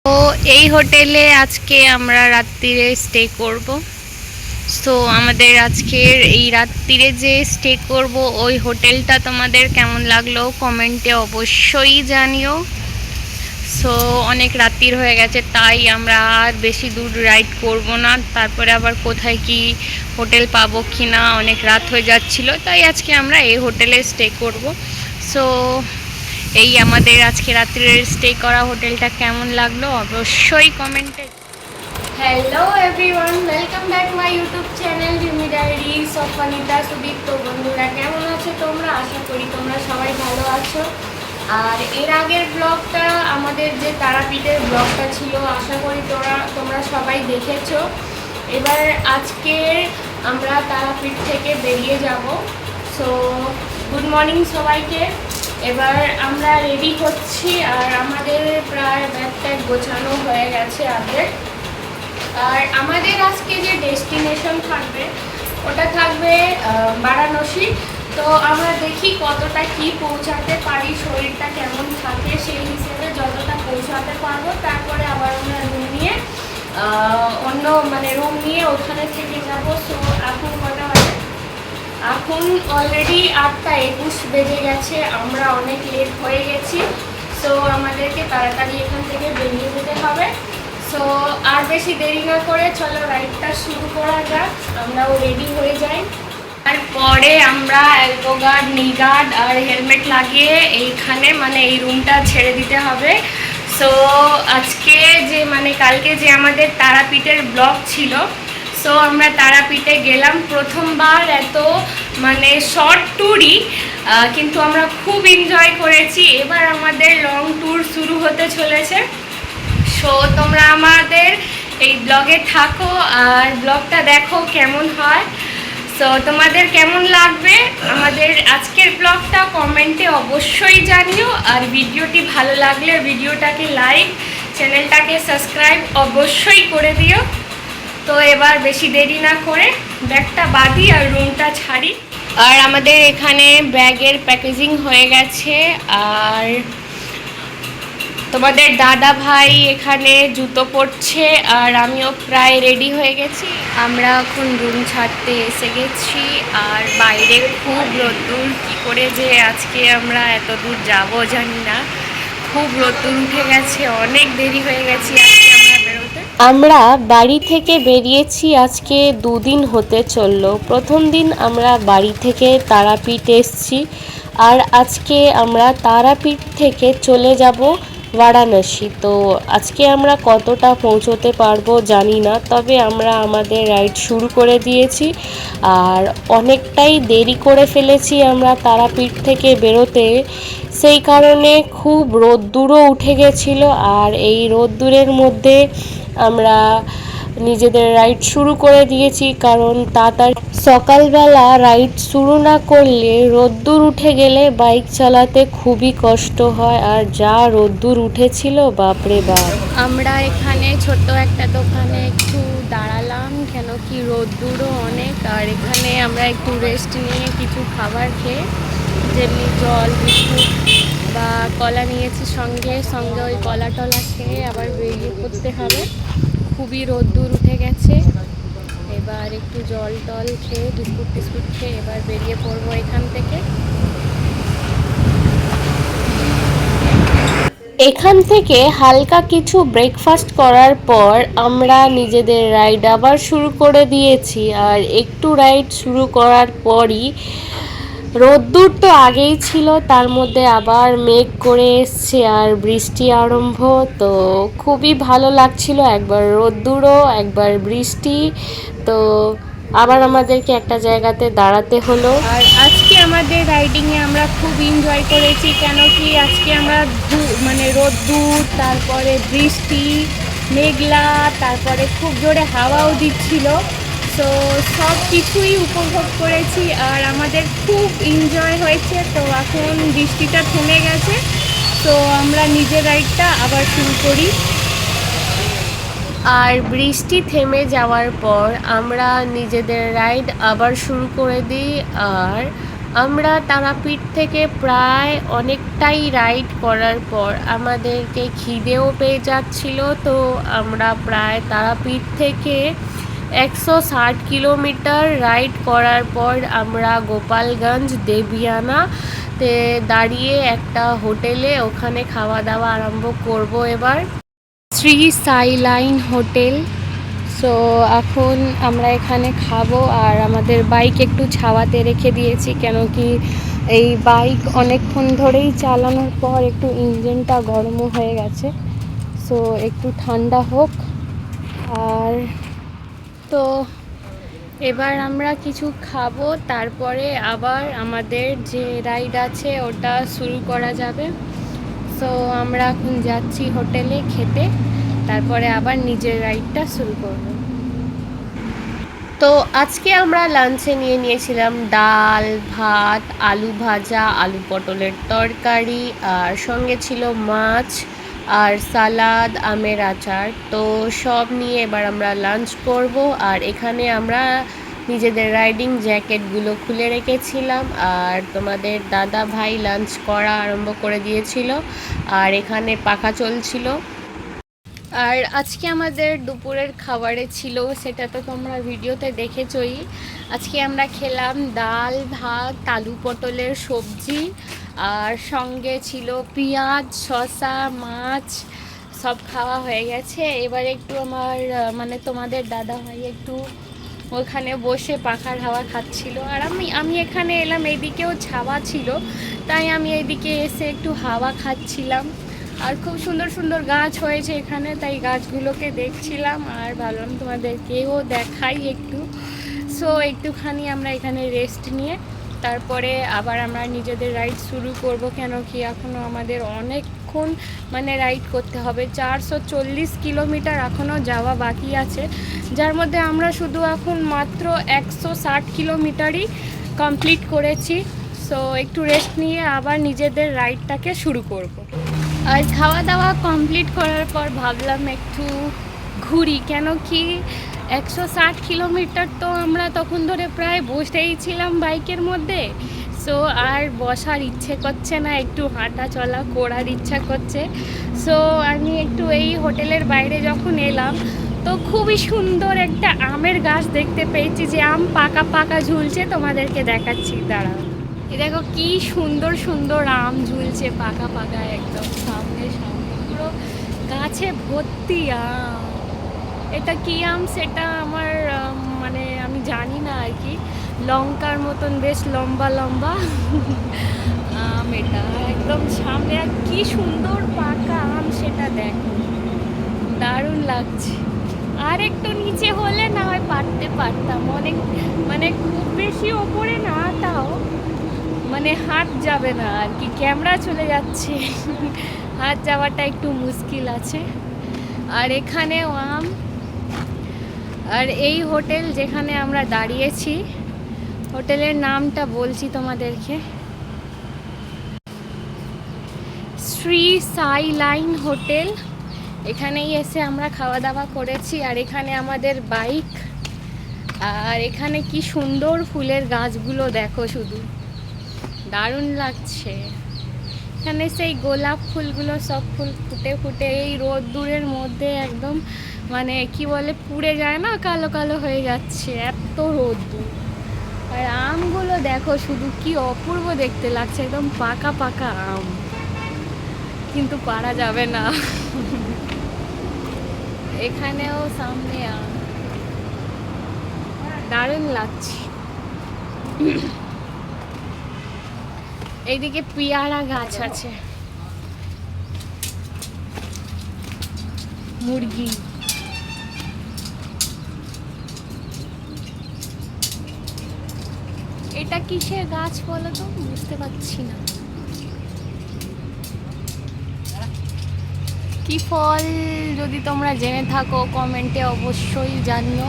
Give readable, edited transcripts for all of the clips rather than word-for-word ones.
তো এই হোটেলে আজকে আমরা রাত্রিরে স্টে করব। সো আমাদের আজকের এই রাত্রিরে যে স্টে করব ওই হোটেলটা তোমাদের কেমন লাগলো কমেন্টে অবশ্যই জানিও। সো অনেক রাত্রির হয়ে গেছে, তাই আমরা আর বেশি দূর রাইড করব না। তারপরে আবার কোথায় কি হোটেল পাবো কি না, অনেক রাত হয়ে যাচ্ছিল, তাই আজকে আমরা এই হোটেলে স্টে করব। সো এই আমাদের আজকে রাত্রির স্টে করা হোটেলটা কেমন লাগলো অবশ্যই কমেন্টে। Hello everyone, welcome back my YouTube channel Rimi diaries of Anita Sudip. তো বন্ধুরা কেমন আছো তোমরা? আশা করি তোমরা সবাই ভালো আছো। আর এর আগের ব্লগটা আমাদের যে তারাপীঠের ব্লগটা ছিল, আশা করি তোমরা সবাই দেখেছো। এবার আজকে আমরা তারাপীঠ থেকে বেরিয়ে যাব। সো গুড মর্নিং সবাইকে। এবার আমরা রেডি হচ্ছি, আর আমাদের প্রায় ব্যাগ ট্যাগ গোছানো হয়ে গেছে আগে। আর আমাদের আজকে যে ডেস্টিনেশন থাকবে ওটা থাকবে বারাণসী। তো আমরা দেখি কতটা কি পৌঁছাতে পারি, শরীরটা কেমন থাকে সেই হিসেবে যতটা পৌঁছাতে পারবো। তারপরে আবার আমরা রুম নিয়ে রুম নিয়ে ওখানে থেকে যাবো। সো এখন কটা বাজে? এখন অলরেডি 8:21 বেজে গেছে, আমরা অনেক লেট হয়ে গেছি। সো আমাদেরকে তাড়াতাড়ি এখান থেকে বেরিয়ে যেতে হবে। সো আর বেশি দেরি না করে চলো রাইডটা শুরু করা যাক, আমরাও রেডি হয়ে যাই। তারপরে আমরা অ্যালকো গার্ড, নি গার্ড আর হেলমেট লাগিয়ে এইখানে এই রুমটা ছেড়ে দিতে হবে। সো আজকে যে কালকে যে আমাদের তারাপীঠের ব্লগ ছিল, সো আমরা তারাপীঠে গেলাম প্রথমবার। এত শর্ট ট্যুরই, কিন্তু আমরা খুব এনজয় করেছি। এবার আমাদের লং ট্যুর শুরু হতে চলেছে। সো তোমরা আমাদের এই ব্লগে থাকো আর ব্লগটা দেখো কেমন হয়। সো তোমাদের কেমন লাগবে আমাদের আজকের ব্লগটা কমেন্টে অবশ্যই জানিও। আর ভিডিওটি ভালো লাগলে ভিডিওটাকে লাইক, চ্যানেলটাকে সাবস্ক্রাইব অবশ্যই করে দিও। তো এবার বেশি দেরি না করে ব্যাগটা বাঁধি আর রুমটা ছাড়ি। আর আমাদের এখানে ব্যাগের প্যাকেজিং হয়ে গেছে, আর তোমাদের দাদা ভাই এখানে জুতো পরছে, আর আমিও প্রায় রেডি হয়ে গেছি। আমরা এখন রুম ছাড়তে এসে গেছি, আর বাইরে খুব রোদ্দুর। কী করে যে আজকে আমরা এত দূর যাবো জানি না, খুব রোদ্দুর উঠে গেছে, অনেক দেরি হয়ে গেছি আজকে আমরা বেরোতে। আমরা বাড়ি থেকে বেরিয়েছি আজকে 2 দিন হতে চললো। প্রথম দিন আমরা বাড়ি থেকে তারাপীঠ এসছি, আর আজকে আমরা তারাপীঠ থেকে চলে যাব বারাণসী। তো আজকে আমরা কতটা পৌঁছতে পারবো জানি না, তবে আমরা আমাদের রাইড শুরু করে দিয়েছি। আর অনেকটাই দেরি করে ফেলেছি আমরা তারাপীঠ থেকে বেরোতে, সেই কারণে খুব রোদ্দুরও উঠে গেছিলো। আর এই রোদ্দুরের মধ্যে আমরা নিজেদের রাইড শুরু করে দিয়েছি, কারণ তাড়াতাড়ি সকালবেলা রাইড শুরু না করলে রোদ্দুর উঠে গেলে বাইক চালাতে খুবই কষ্ট হয়। আর যা রোদ্দুর উঠেছিল বাপরে বাপ। আমরা এখানে ছোট্ট একটা দোকানে একটু দাঁড়ালাম, কেন কি রোদ্দুরও অনেক। আর এখানে আমরা একটু রেস্ট নিয়ে কিছু খাবার খেয়ে, যেমনি জল, বিস্কুট বা কলা নিয়েছি সঙ্গে সঙ্গে, ওই কলা টলা খেয়ে আবার বেরিয়ে পড়তে হবে। খুবই রোদ্দুর উঠে গেছে। এবার একটু জল টল খেয়ে বিস্কুট টিস্কুট খেয়ে এবার বেরিয়ে পড়বো এখান থেকে। এখান থেকে হালকা কিছু ব্রেকফাস্ট করার পর আমরা নিজেদের রাইড আবার শুরু করে দিয়েছি। আর একটু রাইড শুরু করার পরই রোদ্দুর তো আগেই ছিল, তার মধ্যে আবার মেঘ করে এসছে আর বৃষ্টি আরম্ভ। তো খুবই ভালো লাগছিল, একবার রোদ্দুরও একবার বৃষ্টি। তো আবার আমাদেরকে একটা জায়গাতে দাঁড়াতে হলো। আর আজকে আমাদের রাইডিংয়ে আমরা খুব এনজয় করেছি, কেন কি আজকে আমরা রোদ্দুর, তারপরে বৃষ্টি, মেঘলা, তারপরে খুব জোরে হাওয়াও দিচ্ছিল। তো সব কিছুই উপভোগ করেছি আর আমাদের খুব এনজয় হয়েছে। তো এখন বৃষ্টিটা থেমে গেছে, তো আমরা নিজের রাইডটা আবার শুরু করি। আর বৃষ্টি থেমে যাওয়ার পর আমরা নিজেদের রাইড আবার শুরু করে দিই। আর আমরা তারাপীঠ থেকে প্রায় অনেকটাই রাইড করার পর আমাদেরকে খিদেও পেয়ে যাচ্ছিল, তো আমরা প্রায় তারাপীঠ থেকে 160 কিলোমিটার রাইড করার পর আমরা গোপালগঞ্জ দেবিয়ানাতে দাঁড়িয়ে একটা হোটেলে ওখানে খাওয়া দাওয়া আরম্ভ করব এবার। শ্রী সাই লাইন হোটেল। সো এখন আমরা এখানে খাবো, আর আমাদের বাইক একটু ছাওয়াতে রেখে দিয়েছি, কেন কি এই বাইক অনেকক্ষণ ধরেই চালানোর পর একটু ইঞ্জিনটা গরমও হয়ে গেছে। সো একটু ঠান্ডা হোক। আর তো এবার আমরা কিছু খাবো, তারপরে আবার আমাদের যে রাইড আছে ওটা শুরু করা যাবে। সো আমরা এখন যাচ্ছি হোটেলে খেতে, তারপরে আবার নিজের রাইডটা শুরু করব। তো আজকে আমরা লাঞ্চে নিয়েছিলাম ডাল, ভাত, আলু ভাজা, আলু পটলের তরকারি, আর সঙ্গে ছিল মাছ আর সালাদ, আমের আচার। তো সব নিয়ে এবার আমরা লাঞ্চ করব। আর এখানে আমরা নিজেদের রাইডিং জ্যাকেটগুলো খুলে রেখেছিলাম, আর তোমাদের দাদা ভাই লাঞ্চ করা আরম্ভ করে দিয়েছিল, আর এখানে পাখা চলছিল। আর আজকে আমাদের দুপুরের খাবারে ছিল, সেটা তো তোমরা ভিডিওতে দেখেছই। আজকে আমরা খেলাম ডাল, ভাত, আলু পটলের সবজি, আর সঙ্গে ছিল পেঁয়াজ, শসা, মাছ, সব খাওয়া হয়ে গেছে। এবার একটু আমার মানে তোমাদের দাদা ভাই একটু ওখানে বসে পাখার হাওয়া খাচ্ছিল, আর আমি এখানে এলাম, এইদিকেও ছাওয়া ছিল, তাই আমি এইদিকে এসে একটু হাওয়া খাচ্ছিলাম। আর খুব সুন্দর সুন্দর গাছ হয়েছে এখানে, তাই গাছগুলোকে দেখছিলাম, আর ভাবলাম তোমাদেরকেও দেখাই একটু। সো একটুখানি আমরা এখানে রেস্ট নিয়ে তারপরে আবার আমরা নিজেদের রাইড শুরু করব, কেন কি এখনও আমাদের অনেকক্ষণ মানে রাইড করতে হবে। 440 কিলোমিটার এখনও যাওয়া বাকি আছে, যার মধ্যে আমরা শুধু এখন মাত্র 160 কিলোমিটারই কমপ্লিট করেছি। সো একটু রেস্ট নিয়ে আবার নিজেদের রাইডটাকে শুরু করব। আর খাওয়া দাওয়া কমপ্লিট করার পর ভাবলাম একটু ঘুরি, কেন কি 160 কিলোমিটার তো আমরা তখন ধরে প্রায় বসেই ছিলাম বাইকের মধ্যে। সো আর বসার ইচ্ছে করছে না, একটু হাঁটা চলা করার ইচ্ছা করছে। সো আমি একটু এই হোটেলের বাইরে যখন এলাম, তো খুবই সুন্দর একটা আমের গাছ দেখতে পেয়েছি, যে আম পাকা পাকা ঝুলছে, তোমাদেরকে দেখাচ্ছি, দাঁড়াও। এ দেখো কি সুন্দর সুন্দর আম ঝুলছে পাকা পাকা, একদম সামনে সামনে পুরো গাছে ভর্তি আম। এটা কি আম সেটা আমার মানে আমি জানি না আর কি, লঙ্কার মতন বেশ লম্বা লম্বা আম, এটা একদম সামনে, আর কি সুন্দর পাকা আম সেটা দেখো, দারুণ লাগছে। আর একটু নিচে হলে না হয় পারতাম, অনেক মানে খুব বেশি ওপরে না, তাও মানে হাত যাবে না আর কি, ক্যামেরা চলে যাচ্ছে, হাত যাওয়াটা একটু মুশকিল আছে। আর এখানেও আম। আর এই হোটেল যেখানে আমরা দাঁড়িয়েছি, হোটেলের নামটা বলছি তোমাদেরকে, শ্রী সাই লাইন হোটেল। এখানেই এসে আমরা খাওয়া দাওয়া করেছি, আর এখানে আমাদের বাইক, আর এখানে কি সুন্দর ফুলের গাছগুলো দেখো, শুধু দারুণ লাগছে। এখানে সেই গোলাপ ফুলগুলো সব ফুল ফুটে ফুটে এই রোদ্দুরের মধ্যে একদম মানে কি বলে পুড়ে যায় না, কালো কালো হয়ে যাচ্ছে, এত রোদ্দুর। আর আমগুলো দেখো শুধু কি অপূর্ব দেখতে লাগছে, একদম পাকা পাকা আম, কিন্তু পারা যাবে না। এখানেও সামনে আম, দারুণ লাগছে। এইদিকে পেয়ারা গাছ আছে, মুরগি, এটা কিসের গাছ বলো তো, বুঝতে পারছি না। কি ফল যদি তোমরা জেনে থাকো কমেন্টে অবশ্যই জানিও,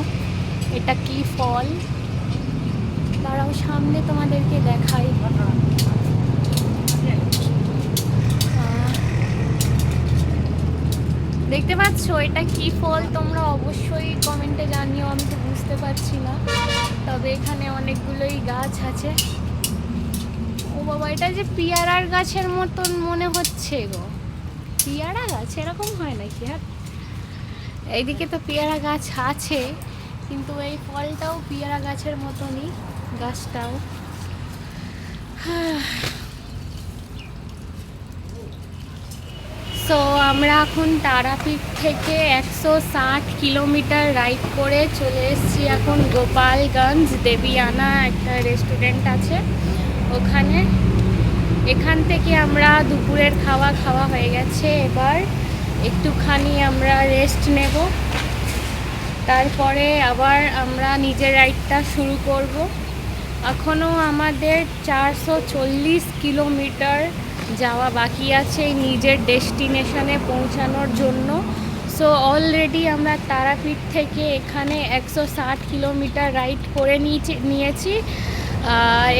এটা কি ফল। দাঁড়াও সামনে তোমাদেরকে দেখাই। দেখতে পাচ্ছ এটা কি ফল, তোমরা অবশ্যই কমেন্টে জানিও, আমি তো বুঝতে পারছি না। তবে এখানে অনেকগুলোই গাছ আছে, বাবা, এটা যে পিয়ারার গাছের মতন মনে হচ্ছে গো। পিয়ারা গাছ এরকম হয় নাকি? হ্যাঁ, এইদিকে তো পেয়ারা গাছ আছে, কিন্তু এই ফলটাও পেয়ারা গাছের মতনই, গাছটাও। সো আমরা এখন তারাপীঠ থেকে 160 কিলোমিটার রাইড করে চলে এসেছি এখন গোপালগঞ্জ। দেবিয়ানা একটা রেস্টুরেন্ট আছে ওখানে। এখান থেকে আমরা দুপুরের খাওয়া হয়ে গেছে। এবার একটুখানি আমরা রেস্ট নেব, তারপরে আবার আমরা নিজের রাইডটা শুরু করব। এখনও আমাদের 440 কিলোমিটার যাওয়া বাকি আছে নিজের ডেস্টিনেশনে পৌঁছানোর জন্য। সো অলরেডি আমরা তারাপীঠ থেকে এখানে 160 কিলোমিটার রাইড করে নিয়েছি।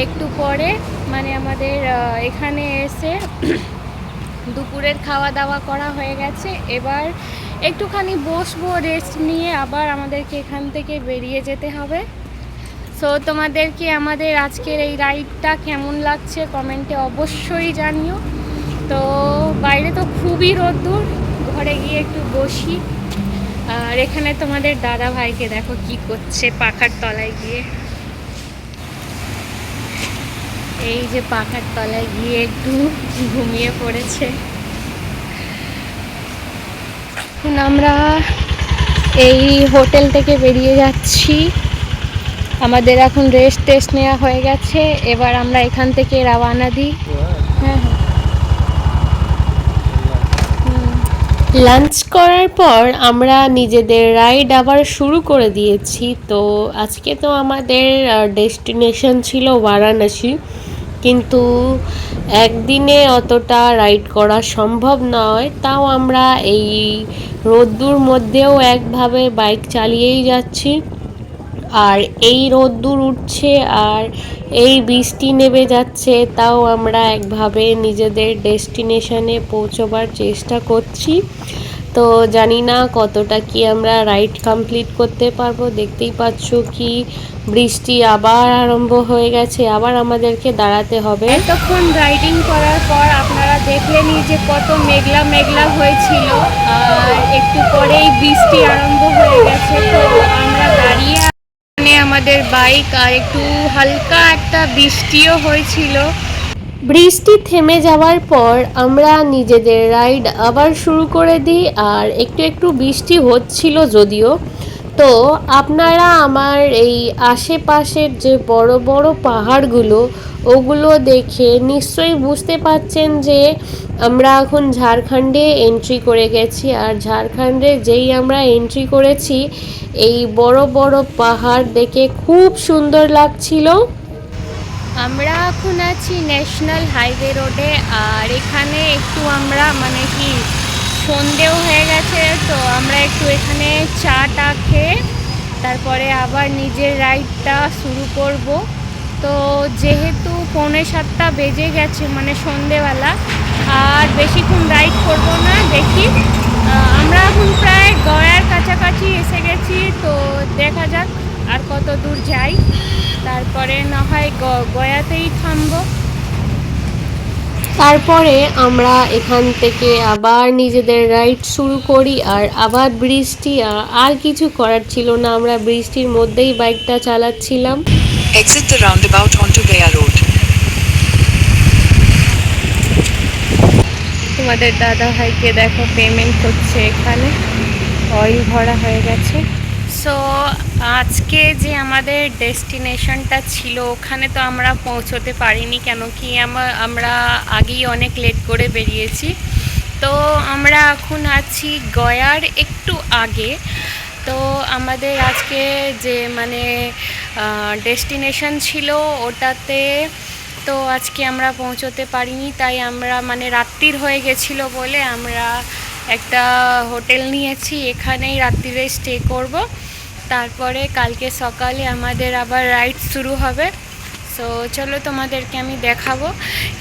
একটু পরে মানে আমাদের এখানে এসে দুপুরের খাওয়া দাওয়া করা হয়ে গেছে। এবার একটুখানি বসবো, রেস্ট নিয়ে আবার আমাদেরকে এখান থেকে বেরিয়ে যেতে হবে। সো তোমাদেরকে আমাদের আজকের এই রাইডটা কেমন লাগছে কমেন্টে অবশ্যই জানিও। তো বাইরে তো খুবই রোদ্দুর, ঘরে গিয়ে একটু বসি। আর এখানে তোমাদের দাদা ভাইকে দেখো কি করছে পাখার তলায় গিয়ে। এই যে পাখার তলায় গিয়ে একটু ঘুমিয়ে পড়েছে। এখন আমরা এই হোটেল থেকে বেরিয়ে যাচ্ছি। আমাদের এখন টেস্ট নেওয়া হয়ে গেছে। এবার আমরা এখান থেকে রওনা দিই। হ্যাঁ, লাঞ্চ করার পর আমরা নিজেদের রাইড আবার শুরু করে দিয়েছি। তো আজকে তো আমাদের ডেস্টিনেশন ছিল বারাণসী, কিন্তু একদিনে অতটা রাইড করা সম্ভব নয়। তাও আমরা এই রোদ্দুর মধ্যেও একভাবে বাইক চালিয়েই যাচ্ছি। আর এই রোদ্দুর উঠছে আর এই বৃষ্টি নেমে যাচ্ছে, তাও আমরা একভাবে নিজেদের ডেস্টিনেশনে পৌঁছবার চেষ্টা করছি। তো জানি না কতটা কি আমরা রাইড কমপ্লিট করতে পারবো। দেখতেই পাচ্ছ কি বৃষ্টি আবার আরম্ভ হয়ে গেছে, আবার আমাদেরকে দাঁড়াতে হবে। এতক্ষণ রাইডিং করার পর আপনারা দেখলেনই যে কত মেঘলা মেঘলা হয়েছিল, আর একটু পরেই বৃষ্টি আরম্ভ হয়ে গেছে। তো আমরা দাঁড়িয়ে আমাদের বাইক, আর একটু হালকা একটা বৃষ্টিও হয়েছিল। বৃষ্টি থেমে যাওয়ার পর আমরা নিজেদের রাইড আবার শুরু করে দিই। আর একটু একটু বৃষ্টি হচ্ছিল যদিও। তো আপনারা আমার এই আশেপাশের যে বড় বড় পাহাড়গুলো, ওগুলো দেখে নিশ্চয়ই বুঝতে পারছেন যে আমরা এখন ঝাড়খণ্ডে এন্ট্রি করে গেছি। আর ঝাড়খণ্ডে যেই আমরা এন্ট্রি করেছি, এই বড় বড় পাহাড় দেখে খুব সুন্দর লাগছিল। আমরা এখন আছি ন্যাশনাল হাইওয়ে রোডে। আর এখানে একটু আমরা মানে কি সন্ধেও হয়ে গেছে, তো আমরা একটু এখানে চাটা খেয়ে তারপরে আবার নিজের রাইডটা শুরু করব। তো যেহেতু 6:45 বেজে গেছে মানে সন্ধেবেলা, আর বেশিক্ষণ রাইড করব না। দেখি আমরা এখন প্রায় গয়ার কাছাকাছি এসে গেছি। তো দেখা যাক আর কত দূর যাই, তারপরে না হয় গয়াতেই থামবো। তারপরে আমরা এখান থেকে আবার নিজেদের রাইড শুরু করি। আর আবার বৃষ্টি, আর কিছু করার ছিল না, আমরা বৃষ্টির মধ্যেই বাইকটা চালাচ্ছিলাম। Exit the roundabout onto Gaya Road. তোমাদের দাদা ভাইকে দেখো পেমেন্ট করছে, এখানে অয়েল ভরা হয়ে গেছে। সো আজকে যে আমাদের ডেস্টিনেশনটা ছিল ওখানে তো আমরা পৌঁছতে পারিনি, কেন কি আমরা আগেই অনেক লেট করে বেরিয়েছি। তো আমরা এখন আছি গয়ার একটু আগে। তো আমাদের আজকে যে মানে ডেস্টিনেশন ছিল ওটাতে তো আজকে আমরা পৌঁছতে পারিনি। তাই আমরা মানে রাত্রির হয়ে গেছিলো বলে আমরা একটা হোটেল নিয়েছি, এখানেই রাত্রিরে স্টে করব। তারপরে কালকে সকালে আমাদের আবার রাইড শুরু হবে। সো চলো তোমাদেরকে আমি দেখাবো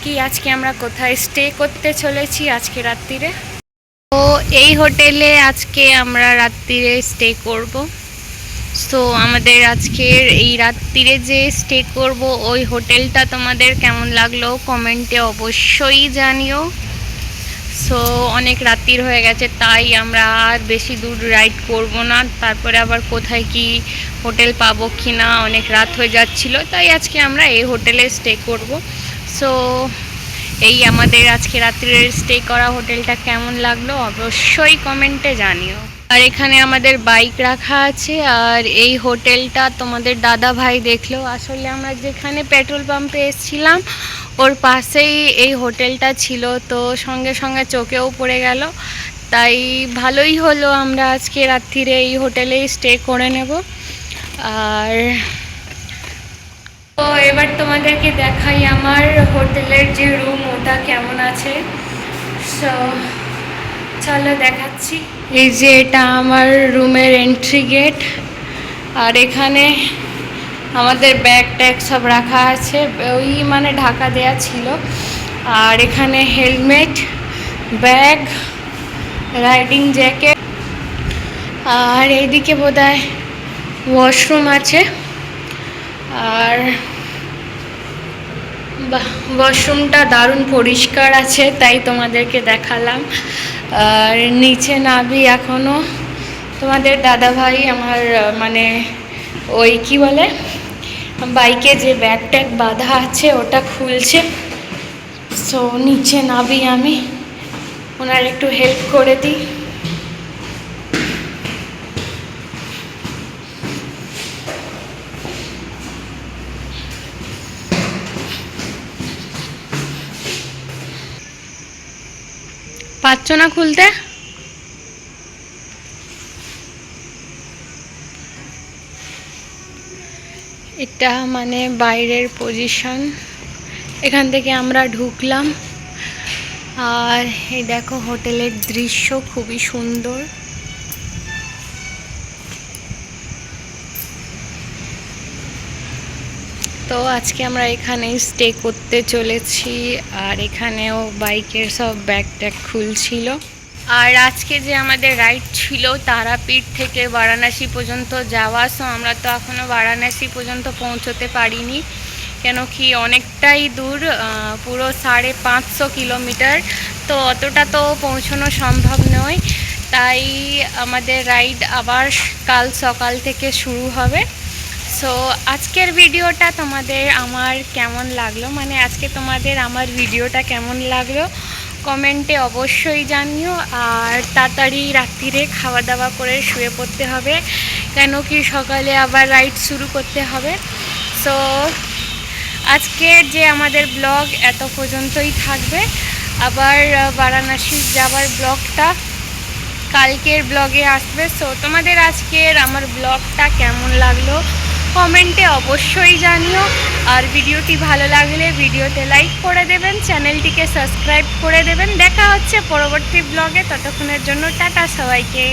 কি আজকে আমরা কোথায় স্টে করতে চলেছি আজকে রাত্রিরে। তো এই হোটেলে আজকে আমরা রাত্রিরে স্টে করব। সো আমাদের আজকের এই রাত্রিরে যে স্টে করব ওই হোটেলটা তোমাদের কেমন লাগলো কমেন্টে অবশ্যই জানিও। সো অনেক রাত্রির হয়ে গেছে, তাই আমরা আর বেশি দূর রাইড করব না, তারপরে আবার কোথায় কি হোটেল পাবো কি না, অনেক রাত হয়ে যাচ্ছিল, তাই আজকে আমরা এই হোটেলে স্টে করব। সো এই আমাদের আজকে রাত্রির স্টে করা হোটেলটা কেমন লাগলো অবশ্যই কমেন্টে জানিও। আর এখানে আমাদের বাইক রাখা আছে, আর এই হোটেলটা তোমাদের দাদা ভাই দেখলো। আসলে আমরা যেখানে পেট্রোল পাম্পে এসেছিলাম ওর পাশেই এই হোটেলটা ছিল, তো সঙ্গে সঙ্গে চোখেও পড়ে গেল, তাই ভালোই হলো আমরা আজকে রাত্রিরে এই হোটেলেই স্টে করে নেব। আর তো এবার তোমাদেরকে দেখাই আমার হোটেলের যে রুম ওটা কেমন আছে। সো চলো দেখাচ্ছি। এই যে এটা আমার রুমের এন্ট্রি গেট, আর এখানে আমাদের ব্যাগ ট্যাগ সব রাখা আছে, ওই মানে ঢাকা দেয়া ছিল। আর এখানে হেলমেট, ব্যাগ, রাইডিং জ্যাকেট, আর এইদিকে বোধহয় ওয়াশরুম আছে। আর ওয়াশরুমটা দারুণ পরিষ্কার আছে, তাই তোমাদেরকে দেখালাম। আর নিচে নাবি এখনও, তোমাদের দাদাভাই আমার মানে ওই কি বলে বাইকে যে ব্যাগ ট্যাগ বাঁধা আছে ওটা খুলছে। সো নিচে নাবি, আমি ওনার একটু হেল্প করে দিই। পারছো না খুলতে? এটা মানে বাইরের পজিশন, এখান থেকে আমরা ঢুকলাম। আর এই দেখো হোটেলের দৃশ্য খুবই সুন্দর। তো আজকে আমরা এখানেই স্টে করতে চলেছি, আর এখানেও বাইকের সব ব্যাগ ট্যাগ খুলছিল। আর আজকে যে আমাদের রাইড ছিল তারাপীঠ থেকে বারাণসী পর্যন্ত যাওয়া, সো আমরা তো এখনও বারাণসী পর্যন্ত পৌঁছতে পারিনি, কেন কি অনেকটাই দূর, পুরো 550 কিলোমিটার, তো অতটা তো পৌঁছানো সম্ভব নয়, তাই আমাদের রাইড আবার কাল সকাল থেকে শুরু হবে। সো আজকের ভিডিওটা তোমাদের আমার কেমন লাগলো, মানে আজকে তোমাদের আমার ভিডিওটা কেমন লাগলো কমেন্টে অবশ্যই জানিও। আর তাড়াতাড়ি রাত্রিরে খাওয়া দাওয়া করে শুয়ে পড়তে হবে, কেন কি সকালে আবার রাইড শুরু করতে হবে। সো আজকের যে আমাদের ব্লগ এত পর্যন্তই থাকবে, আবার বারাণসী যাওয়ার ব্লগটা কালকের ব্লগে আসবে। সো তোমাদের আজকের আমার ব্লগটা কেমন লাগলো কমেন্টে অবশ্যই জানিও। আর ভিডিওটি ভালো লাগলে ভিডিওতে লাইক করে দেবেন, চ্যানেলটিকে সাবস্ক্রাইব করে দেবেন। দেখা হচ্ছে পরবর্তী ব্লগে, ততক্ষণের জন্য টাটা সবাইকে।